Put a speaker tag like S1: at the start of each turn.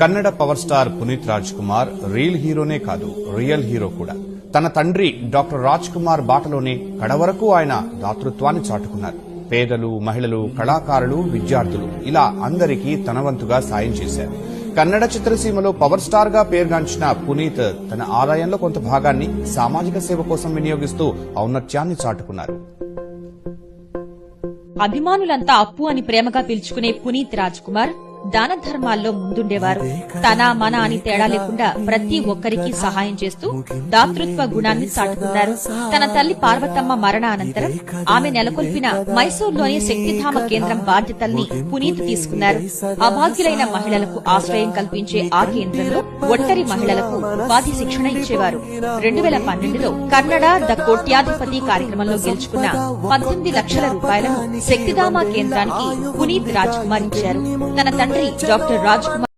S1: Kannada power star Puneeth Raj Kumar real హీరోనే కాదు, real hero కూడా. తన తండ్రి డాక్టర్ రాజ్ కుమార్ బాటలోనే కడవరకు ఆయన దాతృత్వాన్ని చాటుకున్నారు. పేదలు, మహిళలు, కళాకారులు, విద్యార్థులు ఇలా అందరికీ తన వంతుగా సాయం చేశారు. కన్నడ చిత్రసీమలో పవర్ స్టార్ గా పేరుగాంచిన పునీత్ తన ఆదాయంలో కొంత భాగాన్ని సామాజిక సేవ కోసం వినియోగిస్తూ ఔన్నత్యాన్ని చాటుకున్నారు.
S2: అభిమానులంతా అప్పు అని ప్రేమగా పిలుచుకునే పునీత్ రాజ్ కుమార్ దాన ధర్మాల్లో ముందుండేవారు. తన మన అని తేడా లేకుండా ప్రతి ఒక్కరికి సహాయం చేస్తూ దాతృత్వ గుణాన్ని చాటుకున్నారు. తన తల్లి పార్వతమ్మ మరణ అనంతరం ఆమె నెలకొల్పిన మైసూర్లోని శక్తిధామ కేంద్రం బాధ్యతల్ని పునీత్ తీసుకున్నారు. అభాగ్యులైన మహిళలకు ఆశ్రయం కల్పించే ఆ కేంద్రంలో ఒంటరి మహిళలకు ఉపాధి శిక్షణ ఇచ్చేవారు. 2012లో కన్నడ ద కోట్యాధిపతి కార్యక్రమంలో గెలుచుకున్న 18 లక్షల రూపాయలను శక్తిధామ కేంద్రానికి పునీత్ రాజ్ కుమార్ ఇచ్చారు. తన తండ్రి డాక్టర్ రాజ్ కుమార్